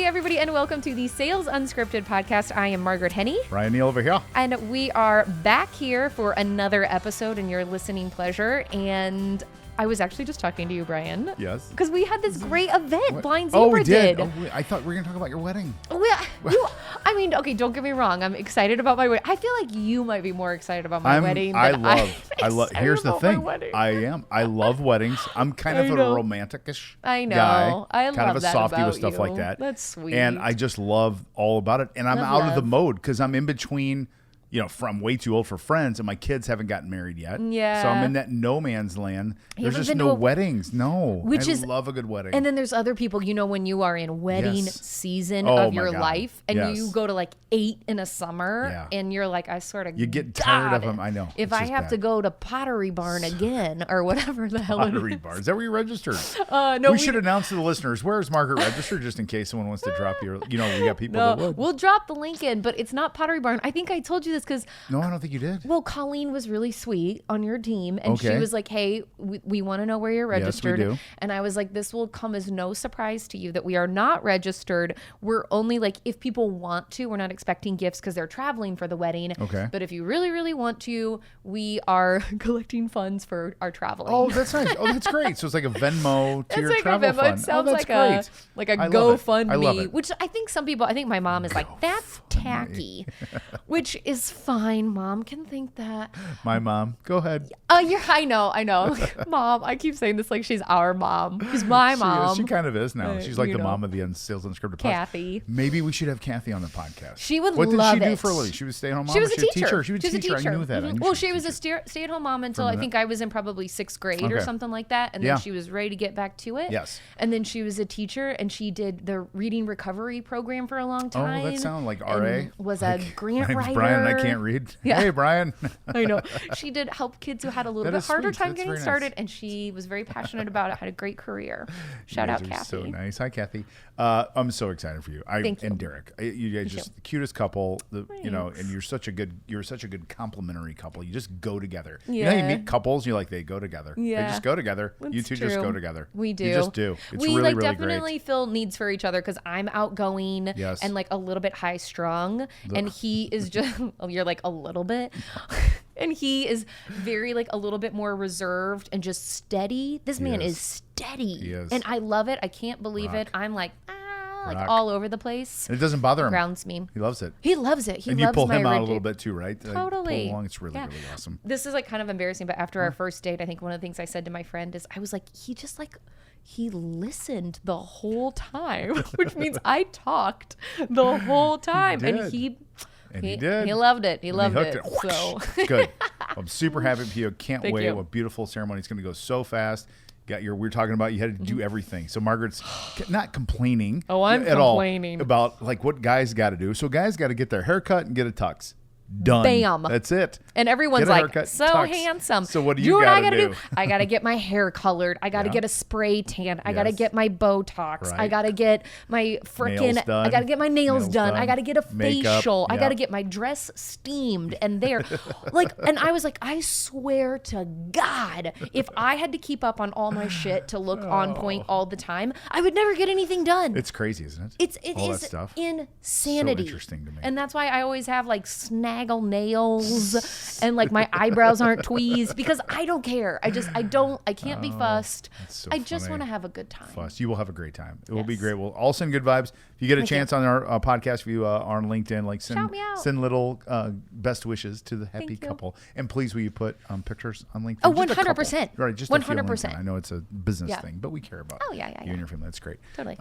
Hey, everybody, and welcome to the Sales Unscripted podcast. I am Margaret Henney. Bryan Neal over here. And we are back here for another episode in your listening pleasure. And I was actually just talking to you, Bryan. Yes. Because we had this great event, Blind Oh, Zebra we did. did. Oh, I thought we were going to talk about your wedding. I mean, okay, don't get me wrong. I'm excited about my wedding. I feel like you might be more excited about my wedding than I love. Here's the thing. I love weddings. I'm kind of a romantic-ish I know. guy. I love kind of a that softie about with stuff you. like that. That's sweet. And I just love all about it. And I'm out of the mode because I'm in between. I'm way too old for friends, and my kids haven't gotten married yet. Yeah. So I'm in that no man's land. There's just no weddings. No. I love a good wedding. And then there's other people, when you are in wedding season of your life, and you go to like 8 in a summer, and you're like, I swear to God. You get tired of them. I know. If I have to go to Pottery Barn again, or whatever the hell it is. Pottery Barn. Is that where you registered? No. We should announce to the listeners, where is Margaret registered, just in case someone wants to drop your, we got people that would. We'll drop the link in, but it's not Pottery Barn. I think I told you this because... No, I don't think you did. Well, Colleen was really sweet on your team, and she was like, hey, we want to know where you're registered. Yes, we do. And I was like, this will come as no surprise to you that we are not registered. We're only like, if people want to, we're not expecting gifts because they're traveling for the wedding. Okay. But if you really, really want to, we are collecting funds for our traveling. Oh, that's nice. Oh, that's great. So it's like a Venmo to your travel fund. It sounds that's like a GoFundMe, which I think my mom is like, that's tacky, which is fine. Mom can think that. My mom. Go ahead. I know. Mom, I keep saying this like she's our mom. She's my mom. She kind of is now. She's like the mom of the Sales Unscripted podcast. Kathy. Maybe we should have Kathy on the podcast. She would love it. What did she do for a living? She was a stay-at-home mom? She was a teacher. She was a teacher. I knew that. Mm-hmm. Well, she was a stay-at-home mom until I think I was in probably 6th grade or something like that. And then she was ready to get back to it. Yes. And then she was a teacher, and she did the reading recovery program for a long time. Oh, that sounds like RA. Was a grant writer. Bryan, and I can't read. Yeah. Hey, Bryan. I know. She did help kids who had a little bit harder time getting started, and she was very passionate about it, had a great career. Shout out, Kathy. So nice. Hi, Kathy. I'm so excited for you. Thank you. And Derek. You guys just the cutest couple, and you're such a good complementary couple. You just go together. Yeah. You know how you meet couples, you're like, they go together. Yeah. They just go together. That's you two true. Just go together. We do. You just do. It's we really, really definitely great. fill needs for each other because I'm outgoing and like a little bit high strung, and he is just you're like a little bit. And he is very like a little bit more reserved and just steady. This man is steady. He is. And I love it. I can't believe it. I'm like all over the place. And it doesn't bother him. Grounds me. He loves it. He loves it. And you pull him out a little bit too, right? Totally. Pull along. It's really, really awesome. This is like kind of embarrassing, but after our first date, I think one of the things I said to my friend is I was like, he listened the whole time, which means I talked the whole time. And he did. He loved it. He loved it. So good. I'm super happy for you. Can't wait. You. What a beautiful ceremony. It's going to go so fast. We were talking about you had to do everything. So Margaret's not complaining. Oh, I'm at complaining all about like what guys got to do. So guys got to get their hair cut and get a tux. Done. Bam. That's it. And everyone's like, haircut, so tux. handsome. So what do you got to do? I got to get my hair colored. I got to get a spray tan. I got to get my Botox. Right. I got to get my I got to get my nails done. I got to get a Makeup. facial. I got to get my dress steamed. And and I was like, I swear to God, if I had to keep up on all my shit to look on point all the time, I would never get anything done. It's crazy, isn't it? It all is that stuff. insanity. So interesting to me. And that's why I always have like snaggle nails and like my eyebrows aren't tweezed because I don't care. I can't be fussed. So I just funny. want to have a good time. Fuss. You will have a great time. It will be great. We'll all send good vibes. If you get a chance on our podcast, if you are on LinkedIn, like send little best wishes to the happy couple. And please, will you put pictures on LinkedIn? Oh, 100%. Right, just 100%. I know it's a business thing, but we care about you and your family. That's great. Totally.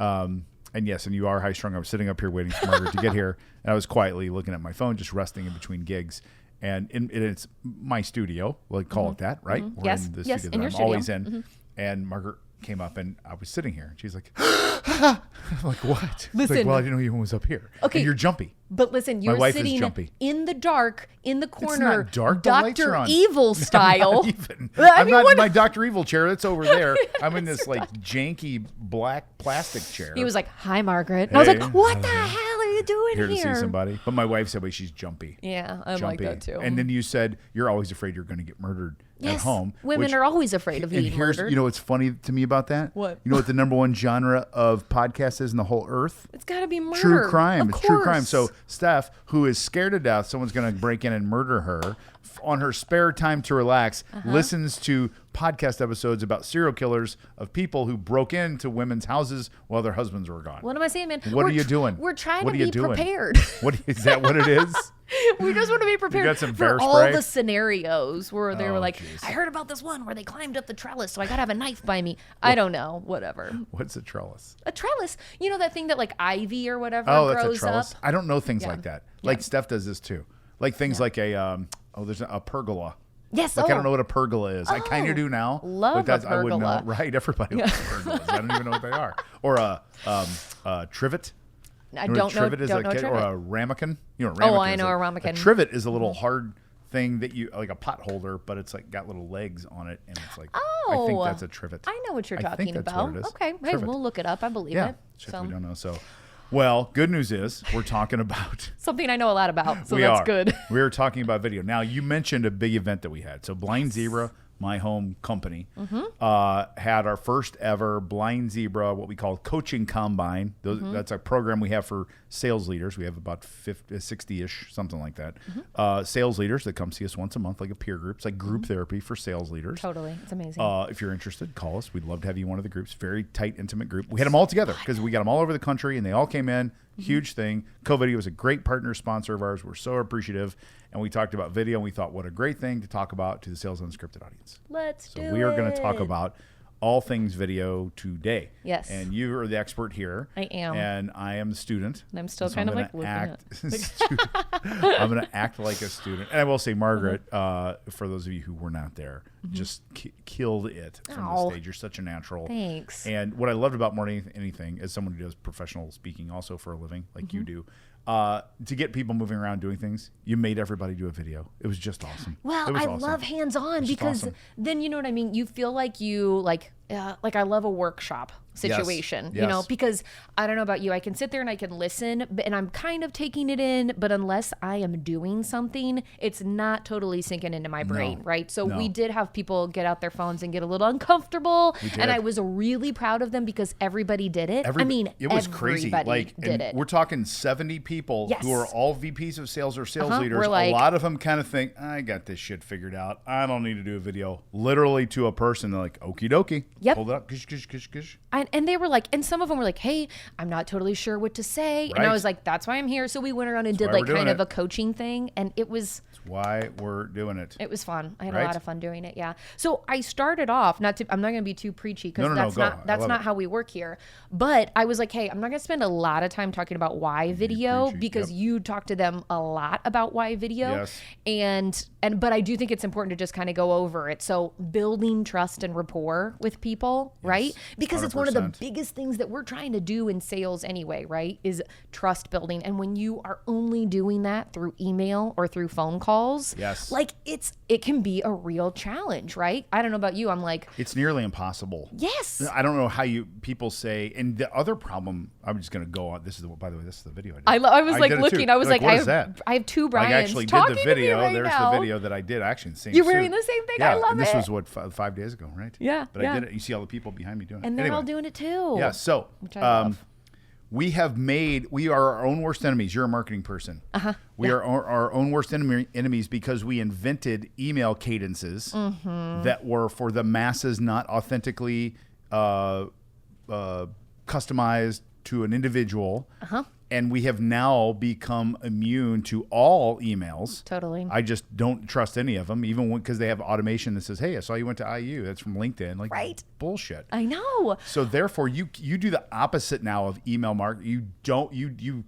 And yes, and you are high strung. I was sitting up here waiting for Margaret to get here, and I was quietly looking at my phone, just resting in between gigs. And it's my studio. We'll call it that, right? Mm-hmm. We're Yes. in the Yes, studio in that your I'm studio. always in. Mm-hmm. And Margaret came up, and I was sitting here, and she's like, I'm like, what? Listen. Like, well, I didn't know anyone was up here. Okay. And you're jumpy. But listen, you're wife is sitting jumpy. in the dark, in the corner, not dark. The lights are Dr. on. Evil style. Not even. I'm not in my Dr. Evil chair. That's over there. I'm in this like janky black plastic chair. He was like, hi, Margaret. And I was like, what the hell are you doing here here? to see somebody. But my wife said, wait, she's jumpy. Yeah, I'm Jumpy. like that too. And then you said, you're always afraid you're going to get murdered. at home. Women are always afraid of being murdered. You know what's funny to me about that? What? You know what the number one genre of podcast is in the whole earth? It's got to be murder. True crime. Of It's true crime. course. So Steph, who is scared to death someone's going to break in and murder her, on her spare time to relax, listens to podcast episodes about serial killers of people who broke into women's houses while their husbands were gone. What am I saying, man? What are you doing? We're trying to be prepared. Is that what it is? We just want to be prepared You got some for bear all spray? the scenarios where they were like, geez. I heard about this one where they climbed up the trellis, so I got to have a knife by me. I don't know. Whatever. What's a trellis? A trellis. You know that thing that like ivy or whatever That's grows a trellis. up? I don't know things like that. Like Yeah. Steph does this too. Like things like there's a pergola. Yes. Like I don't know what a pergola is. I kind of do now. Love but a I wouldn't know. pergola. Right? Everybody loves pergolas. I don't even know what they are. Or a trivet. I You know what don't know. trivet is Don't know or trivet. a ramekin. You know what a ramekin Oh, I is. know a ramekin. A trivet is a little hard thing that you like a pot holder, but it's like got little legs on it, and it's like I think that's a trivet. I know what you're I think talking that's about. what it is. Okay, right. Trivet. We'll look it up. I believe Yeah, it. shit, we don't know. So, well, good news is we're talking about. Something I know a lot about, so we that's are. good. We are talking about video. Now, you mentioned a big event that we had. So, Blind Zebra, my home company, had our first ever Blind Zebra, what we call coaching combine. That's a program we have for sales leaders. We have about 60-ish, something like that. Sales leaders that come see us once a month, like a peer group. It's like group therapy for sales leaders. Totally. It's amazing. If you're interested, call us. We'd love to have you in one of the groups. Very tight, intimate group. We had them all together because we got them all over the country, and they all came in. Huge thing. Co-Video was a great partner sponsor of ours. We're so appreciative. And we talked about video, and we thought, what a great thing to talk about to the Sales Unscripted audience. Let's do it. So we are going to talk about all things video today. Yes. And you are the expert here. I am. And I am the student. And I'm still So kind of I'm like gonna looking I'm going to act like a student. And I will say, Margaret, for those of you who were not there, just killed it from the stage. You're such a natural. Thanks. And what I loved about more than anything, as someone who does professional speaking also for a living, like you do, to get people moving around doing things, you made everybody do a video. It was just awesome. Well, I love hands-on because then you know what I mean. You feel like I love a workshop situation, you know, because I don't know about you. I can sit there and I can listen, and I'm kind of taking it in, but unless I am doing something, it's not totally sinking into my brain, right? So we did have people get out their phones and get a little uncomfortable, and I was really proud of them because everybody did it. It was crazy. Like, did it. We're talking 70 people who are all VPs of sales or sales leaders. Like, a lot of them kind of think, I got this shit figured out. I don't need to do a video. Literally to a person, they're like, okie dokie. Yep. Hold it up. Gish, gish, gish, gish. And they were like, and some of them were like, hey, I'm not totally sure what to say. Right. And I was like, that's why I'm here. So we went around and did like kind of a coaching thing. And it was... That's why we're doing it. It was fun. I had a lot of fun doing it. Yeah. So I started off, I'm not going to be too preachy because that's not how we work here. But I was like, hey, I'm not going to spend a lot of time talking about why video because you talk to them a lot about why video. Yes. But I do think it's important to just kind of go over it. So building trust and rapport with people, right? Because 100%. It's one of the biggest things that we're trying to do in sales anyway, right? Is trust building. And when you are only doing that through email or through phone calls, like it can be a real challenge, right? I don't know about you. I'm like, it's nearly impossible. Yes. I don't know how people say, and the other problem, I'm just going to go on. By the way, this is the video I did. I was like looking, I was like, what is that? I have two Bryans I actually talking did the video. To me right There's now. the video that I did. Actually, same You're wearing the same thing. Yeah, I love and it. this was what 5 days ago, right? Yeah. But I did it. You see all the people behind me doing it. And they're all doing it too. Yeah. So, which I love. we are our own worst enemies. You're a marketing person. We are our own worst enemies because we invented email cadences that were for the masses, not authentically customized to an individual. And we have now become immune to all emails. Totally. I just don't trust any of them, even because they have automation that says, hey, I saw you went to IU. That's from LinkedIn. Like, bullshit. I know. So therefore, you do the opposite now of email marketing. You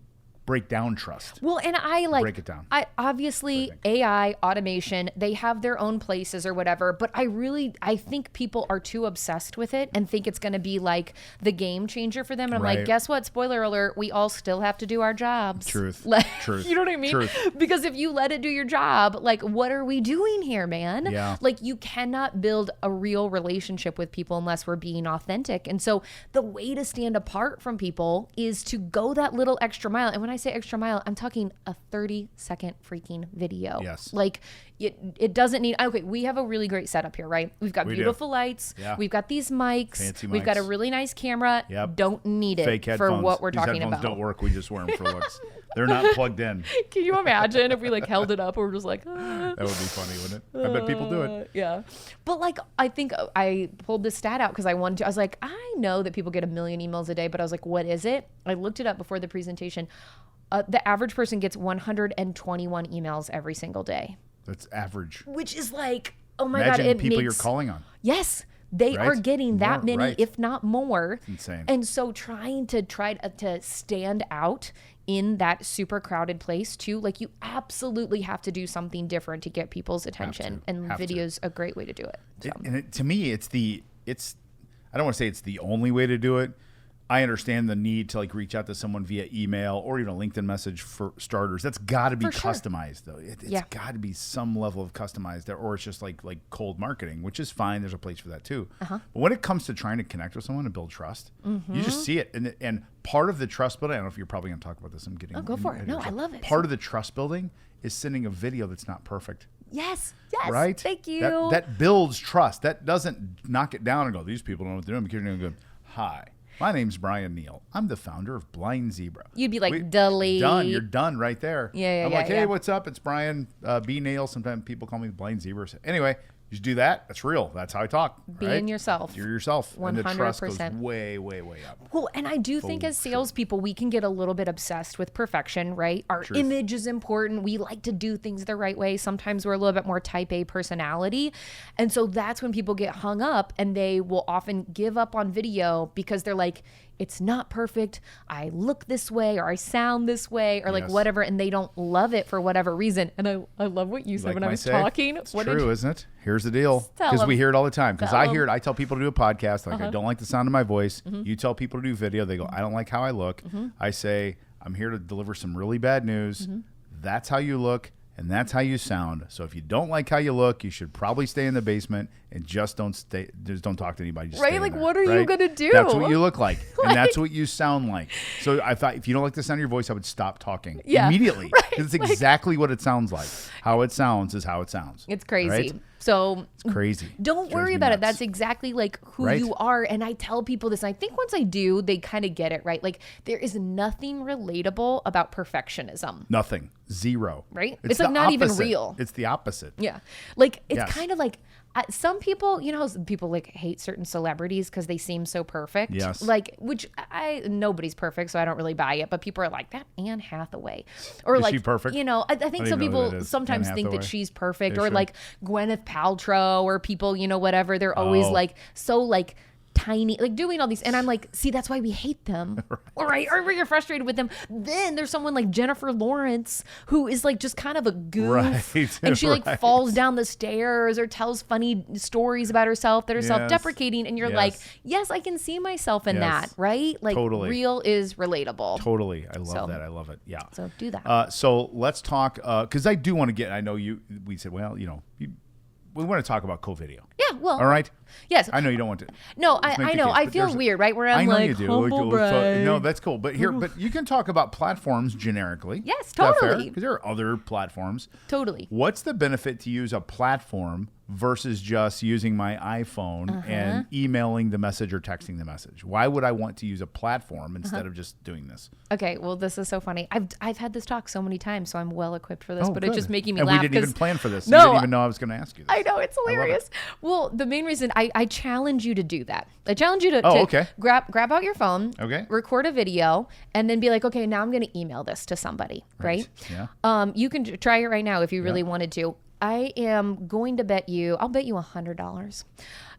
break down trust. Well, and break it down. I obviously AI automation, they have their own places or whatever, but I think people are too obsessed with it and think it's going to be like the game changer for them. And I'm like, guess what? Spoiler alert, we all still have to do our jobs. Truth. Truth. You know what I mean? Truth. Because if you let it do your job, like, what are we doing here, man? Yeah. Like, you cannot build a real relationship with people unless we're being authentic. And so the way to stand apart from people is to go that little extra mile. And when I say extra mile, I'm talking a 30-second freaking video. Yes. Like it doesn't need, okay, we have a really great setup here, right? We've got beautiful lights. Yeah. We've got these mics. Fancy We've mics. got a really nice camera. Yep. Don't need it Fake for headphones. what we're These talking headphones about. don't work. We just wear them for looks. They're not plugged in. Can you imagine if we like held it up and we're just like, That would be funny, wouldn't it? I bet people do it. Yeah. But like, I think I pulled this stat out because I wanted to, I was like, I know that people get 1 million emails a day, but I was like, what is it? I looked it up before the presentation. The average person gets 121 emails every single day. That's average. Which is like, oh my Imagine God. It people makes, you're calling on. Yes. They Right? are getting that More, many, right. if not more. It's insane. And so trying to stand out in that super crowded place too, like you absolutely have to do something different to get people's attention. And video's a great way to do it. So. To me, I don't want to say it's the only way to do it. I understand the need to like reach out to someone via email or even a LinkedIn message for starters. That's got to be customized though. It's got to be some level of customized there, or it's just like cold marketing, which is fine. There's a place for that too. But when it comes to trying to connect with someone and build trust, you just see it. And part of the trust building, I don't know if you're probably going to talk about this. I'm getting go for it. No, I love it. Part of the trust building is sending a video that's not perfect. Yes. Right? Thank you. That builds trust. That doesn't knock it down and go, these people don't know what they're doing, because you're going to go, hi. My name's Bryan Neal. I'm the founder of Blind Zebra. You'd be like, delete. Done. You're done right there. Yeah, I'm like, hey, what's up? It's Bryan B. Neal. Sometimes people call me Blind Zebra. So anyway, you just do that. That's real. That's how I talk. Being yourself. You're yourself. 100%. And the trust goes way, way, way up. Well, and I do think as salespeople, we can get a little bit obsessed with perfection, right? Our image is important. We like to do things the right way. Sometimes we're a little bit more type A personality. And so that's when people get hung up, and they will often give up on video because they're like, it's not perfect. I look this way, or I sound this way, or like whatever, and they don't love it for whatever reason. And I love what you said when I was talking. It's true, isn't it? Here's the deal. Because we hear it all the time. Because I hear it. I tell people to do a podcast. Like, I don't like the sound of my voice. You tell people to do video. They go, I don't like how I look. I say, I'm here to deliver some really bad news. That's how you look. And that's how you sound. So if you don't like how you look, you should probably stay in the basement and just don't talk to anybody. Just right? Like, there, what are you going to do? That's what you look like. And that's what you sound like. So I thought, if you don't like the sound of your voice, I would stop talking immediately. Because it's exactly what it sounds like. How it sounds is how it sounds. It's crazy. Right? So it's crazy. Don't worry about it. That's exactly like who you are. And I tell people this, and I think once I do, they kind of get it, right? Like, there is nothing relatable about perfectionism. Nothing. Zero. Right? It's like not even real. It's the opposite. Yeah. Like, it's kind of like, some people, you know, how people like hate certain celebrities because they seem so perfect. Yes. Like, which nobody's perfect, so I don't really buy it. But people are like, that Anne Hathaway, or is she perfect? You know, I think some people sometimes think that she's perfect, or like Gwyneth Paltrow, or people, you know, whatever. They're always like so like tiny, like doing all these, and I'm like, see, that's why we hate them. Right? Or you're frustrated with them. Then there's someone like Jennifer Lawrence, who is like just kind of a goof, and she like falls down the stairs or tells funny stories about herself that are self-deprecating, and you're like, yes, I can see myself in that, right? Like, real is relatable. Totally. I love that. I love it. Yeah. So do that. So let's talk, because I do want to get, I know we said, well, you know, we want to talk about co-video. Yeah, well. All right? Yes. I know you don't want to. No, I know. I feel weird, right? Where I'm like, humble brag. No, that's cool. But but you can talk about platforms generically. Yes, totally. Because there are other platforms. Totally. What's the benefit to use a platform versus just using my iPhone and emailing the message or texting the message? Why would I want to use a platform instead of just doing this? Okay, well, this is so funny. I've had this talk so many times, so I'm well equipped for this, but good. It's just making me and laugh. We didn't even plan for this. No, you didn't even know I was going to ask you this. I know, it's hilarious. Well, the main reason I challenge you to do that. I challenge you to grab out your phone, record a video, and then be like, okay, now I'm going to email this to somebody, right? Yeah. You can try it right now if you really wanted to. I am going to bet you, I'll bet you $100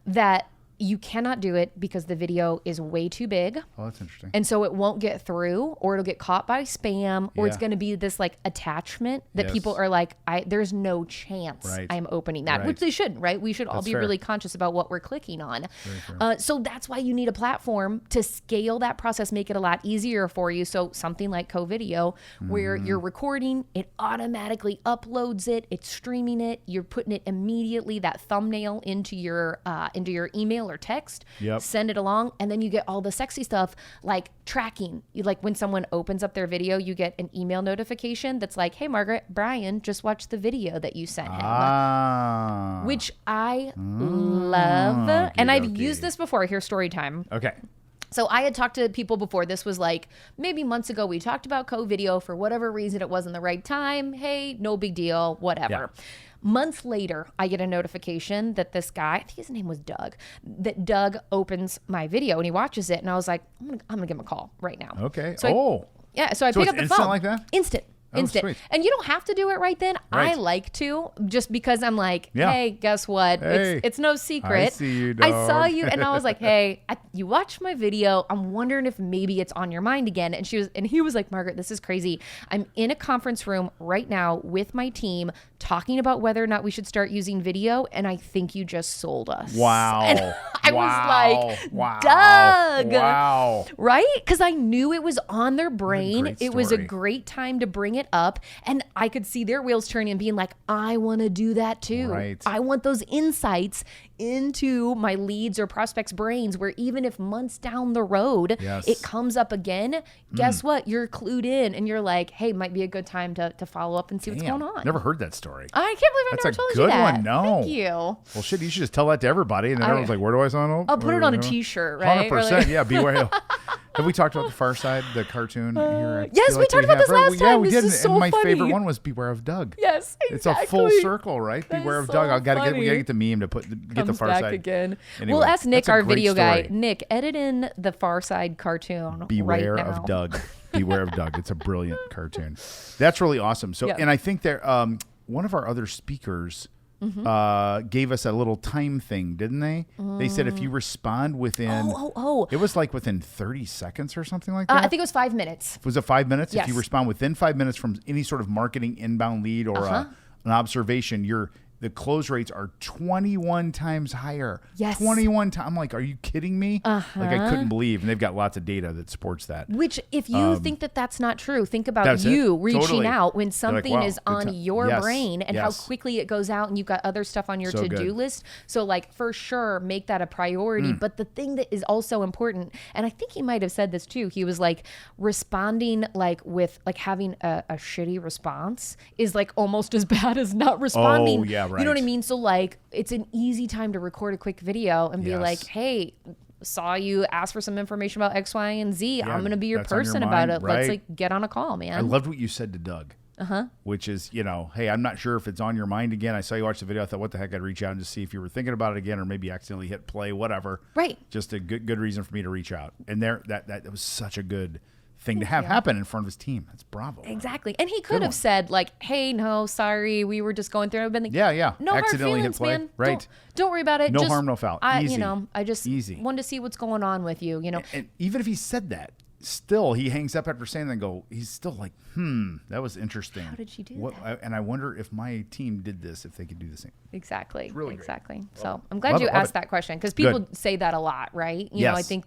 that you cannot do it because the video is way too big. Oh, that's interesting. And so it won't get through, or it'll get caught by spam, or it's going to be this like attachment that people are like, there's no chance I'm opening that, which they shouldn't, right? We should all be really conscious about what we're clicking on. So that's why you need a platform to scale that process, make it a lot easier for you. So something like co-video, where you're recording, it automatically uploads it, it's streaming it, you're putting it immediately, that thumbnail into your email email or text, Yep. send it along, and then you get all the sexy stuff like tracking. Like when someone opens up their video, you get an email notification that's like, hey, Margaret, Bryan just watched the video that you sent him. Which I love. And I've used this before. Here's story time. Okay. So I had talked to people before. This was like maybe months ago. We talked about co-video. For whatever reason, it wasn't the right time. Hey, no big deal, whatever. Yeah. Months later, I get a notification that this guy, I think his name was Doug, that Doug opens my video and he watches it. And I was like, I'm gonna give him a call right now. Okay. So I pick up the phone. Like that? Instant. Sweet. And you don't have to do it right then. Right. I like to, just because I'm like, Yeah. hey, guess what? Hey, it's no secret. I see you, I dog. saw you and I was like, hey, you watched my video. I'm wondering if maybe it's on your mind again. And he was like, Margaret, this is crazy. I'm in a conference room right now with my team talking about whether or not we should start using video. And I think you just sold us. Wow. And I was like, wow. Doug. Wow. Right? Because I knew it was on their brain. Great It was a story. great time to bring it up. And I could see their wheels turning and being like, I want to do that too. Right. I want those insights into my leads or prospects' brains where even if months down the road, Yes. it comes up again, guess what? You're clued in and you're like, hey, might be a good time to follow up and see what's going on. Never heard that story. I can't believe I've That's never a told good you that. one. No. Thank you. Well, shit, you should just tell that to everybody. And then everyone's like, where do I sign up? I'll put it on a t-shirt, right? 100%. Yeah, beware. Have we talked about the Far Side, the cartoon here? I yes, feel we like talked about have, this right? last Yeah, time. we This did. is so And my favorite funny. one was Beware of Doug. Yes, exactly. It's a full circle, right? That Beware is of Doug. so We gotta funny. get the meme to get the Comes Far back Side again. Anyway, We'll ask Nick, that's a our great video guy. story. Nick, edit in the Far Side cartoon Beware right now. of Doug. Beware of Doug. It's a brilliant cartoon. That's really awesome. So, Yeah. and I think there, one of our other speakers gave us a little time thing, didn't they? They said if you respond within, it was like within 30 seconds or something like that. I think it was 5 minutes. Was it 5 minutes? Yes. If you respond within 5 minutes from any sort of marketing inbound lead or an observation, the close rates are 21 times higher. Yes. 21 times. I'm like, are you kidding me? Like I couldn't believe. And they've got lots of data that supports that. Which, if you think that that's not true, think about That's you it. reaching Totally. out when like, something wow, is good on time. your Yes. brain and how Yes. quickly it goes out and you've got other stuff on your So to-do good. list. So like for sure, make that a priority. But the thing that is also important, and I think he might have said this too, he was like responding like with like having a shitty response is like almost as bad as not responding. Oh, yeah, right. You know what I mean? So like it's an easy time to record a quick video and be Yes. like, hey, saw you ask for some information about X, Y, and Z. Yeah, I'm going to be your that's on your person about mind, it. Let's right. like get on a call, man. I loved what you said to Doug. Which is, hey, I'm not sure if it's on your mind again. I saw you watch the video. I thought, what the heck? I'd reach out and just see if you were thinking about it again, or maybe accidentally hit play, whatever. Right. Just a good reason for me to reach out. And that was such a good thing to have happen in front of his team. That's bravo. Exactly. And he could have one. said like, hey, no, sorry. We were just going through it. I've been like, Yeah. no hard Accidentally hit feelings, play. man. Right. Don't worry about it. No Just, harm, no foul. Easy. I just Easy. wanted to see what's going on with you, And even if he said that, still he hangs up after saying that and he's still like, that was interesting. How did she do that? And I wonder if my team did this, if they could do the same. Exactly. really great. Exactly. So I'm glad Love you it, love asked it. that question because people Good. say that a lot, right? You know, I Yes. think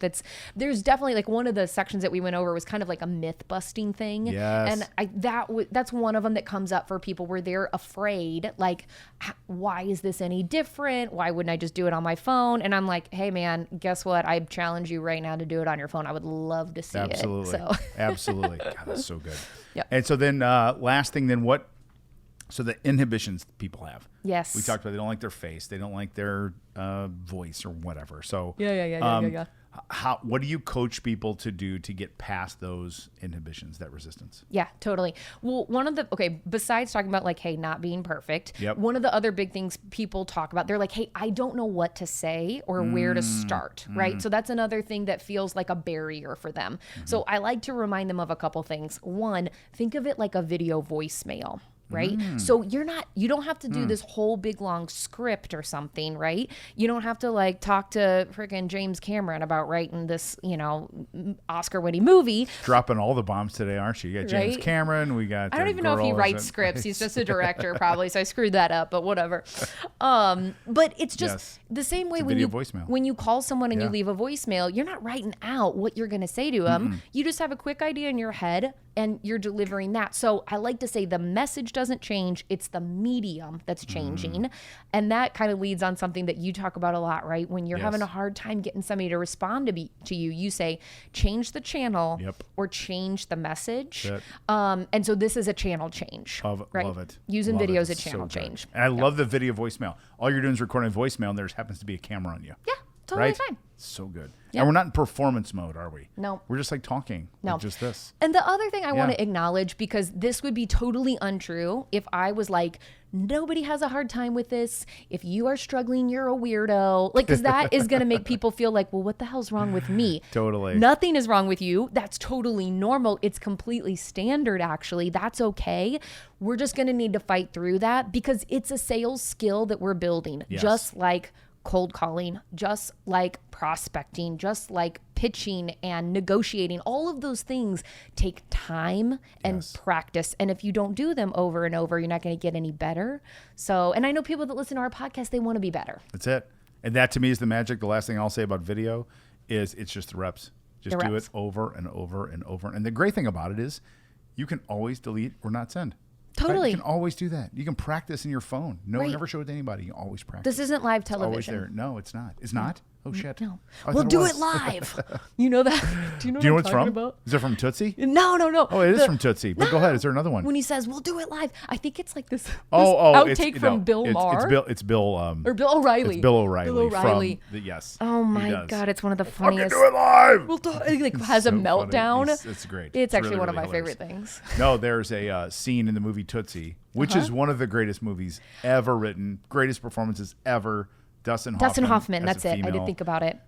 there's definitely like one of the sections that we went over was kind of like a myth busting thing. Yes. And that's one of them that comes up for people where they're afraid, like, why is this any different? Why wouldn't I just do it on my phone? And I'm like, hey man, guess what? I challenge you right now to do it on your phone. I would love to see Absolutely. it. So Absolutely. God, that's so good. Yep. And so then last thing, then what? So the inhibitions people have. Yes. We talked about they don't like their face. They don't like their voice or whatever. So Yeah. what do you coach people to do to get past those inhibitions, that resistance? Yeah, totally. Well, besides talking about like, hey, not being perfect, Yep. one of the other big things people talk about, they're like, hey, I don't know what to say or where to start, right? So that's another thing that feels like a barrier for them. So I like to remind them of a couple things. One, think of it like a video voicemail. Right. So you don't have to do this whole big long script or something. Right. You don't have to like talk to freaking James Cameron about writing this, Oscar winning movie. Dropping all the bombs today, aren't you? You got James Right? Cameron. We got. I don't even know if he writes scripts. He's just a director probably. So I screwed that up, but whatever. But it's just Yes. the same way It's a video voicemail. when you call someone and you Yeah. leave a voicemail, you're not writing out what you're going to say to them. You just have a quick idea in your head and you're delivering that. So I like to say the message doesn't change. It's the medium that's changing. And that kind of leads on something that you talk about a lot, right? When you're having a hard time getting somebody to respond to you, you say, change the channel or change the message. And so this is a channel change. Right? Love it. Using video is a channel change. And I love the video voicemail. All you're doing is recording a voicemail and there happens to be a camera on you. Yeah, totally fine. So good. And we're not in performance mode, are we? No. We're just like talking. No. Like just this. And the other thing I want to acknowledge, because this would be totally untrue if I was like, nobody has a hard time with this. If you are struggling, you're a weirdo. Like, because that is going to make people feel like, well, what the hell's wrong with me? Totally. Nothing is wrong with you. That's totally normal. It's completely standard, actually. That's okay. We're just going to need to fight through that because it's a sales skill that we're building, just like cold calling, just like prospecting, just like pitching and negotiating. All of those things take time and practice. And if you don't do them over and over, you're not going to get any better. So, and I know people that listen to our podcast, they want to be better. That's it. And that to me is the magic. The last thing I'll say about video is it's just the reps. Just do it over and over and over. And the great thing about it is you can always delete or not send. Totally. You can always do that. You can practice in your phone. No one ever showed it to anybody. You can always practice. This isn't live television. It's always there. No, it's not. It's not? Oh, shit. No. We'll do it live. You know that? Do you know what it's from? About? Is it from Tootsie? No. Oh, it is from Tootsie. But go ahead. Is there another one? When he says, we'll do it live, I think it's like this outtake from Bill Maher. It's Bill. Or Bill O'Reilly. It's Bill O'Reilly. Yes. Oh, my God. It's one of the funniest. Do it live. We'll do it. He like has a meltdown. It's great. It's actually really, one of my favorite things. No, there's a scene in the movie Tootsie, which is one of the greatest movies ever written, greatest performances ever. Dustin Hoffman. That's it. I did think about it.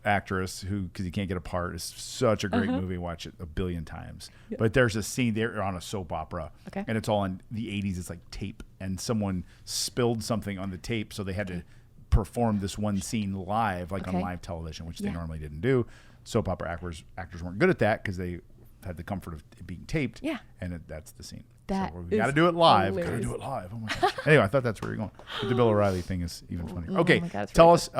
Actress who, because he can't get a part, is such a great movie. Watch it a billion times. But there's a scene there on a soap opera, and it's all in the 80s. It's like tape, and someone spilled something on the tape, so they had to perform this one scene live, like on live television, which they normally didn't do. Soap opera actors weren't good at that because they had the comfort of it being taped. And that's the scene. So we got to do it live. Got to do it live. Oh my gosh. Anyway, I thought that's where you're going. But the Bill O'Reilly thing is even funnier. Okay, tell us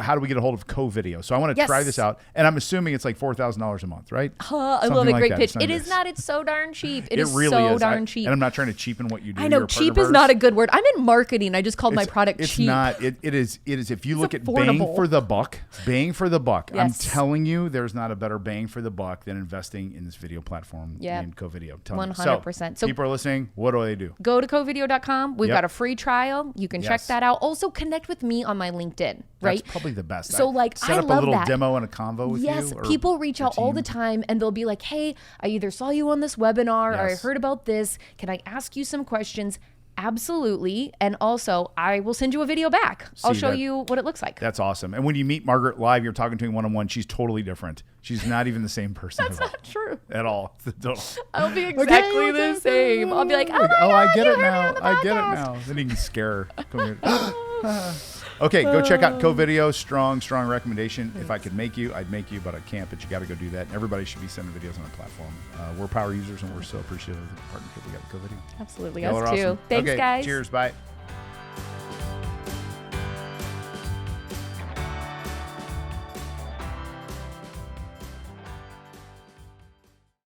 how do we get a hold of Co-Video? So I want to try this out, and I'm assuming it's like $4,000 a month, right? I love it. Great pitch. It is not. It's so darn cheap. It is really so darn cheap. And I'm not trying to cheapen what you do. I know cheap is not a good word. I'm in marketing. I just called my product cheap. It's not. It is. If you look at bang for the buck. I'm telling you, there's not a better bang for the buck than investing in this video platform in Co-Video. 100%. So people are listening. What do they do? Go to covideo.com. We've got a free trial. You can check that out. Also connect with me on my LinkedIn. Right? That's probably the best. So like, set up a little demo and a convo with you. Yes, people reach out all the time and they'll be like, hey, I either saw you on this webinar or I heard about this. Can I ask you some questions? Absolutely. And also, I will send you a video back. I'll show you what it looks like. That's awesome. And when you meet Margaret live, you're talking to her one-on-one. She's totally different. She's not even the same person. That's not true. At all. I'll be exactly the same. I'll be like, oh, I get it now. I get it now. Then you can scare her. Okay, go check out Co-Video. Strong recommendation. If I could make you, I'd make you, but I can't. But you got to go do that. And everybody should be sending videos on our platform. We're power users, and we're so appreciative of the partnership we got with Co-Video. Absolutely, us too. Thanks, guys. Cheers. Bye.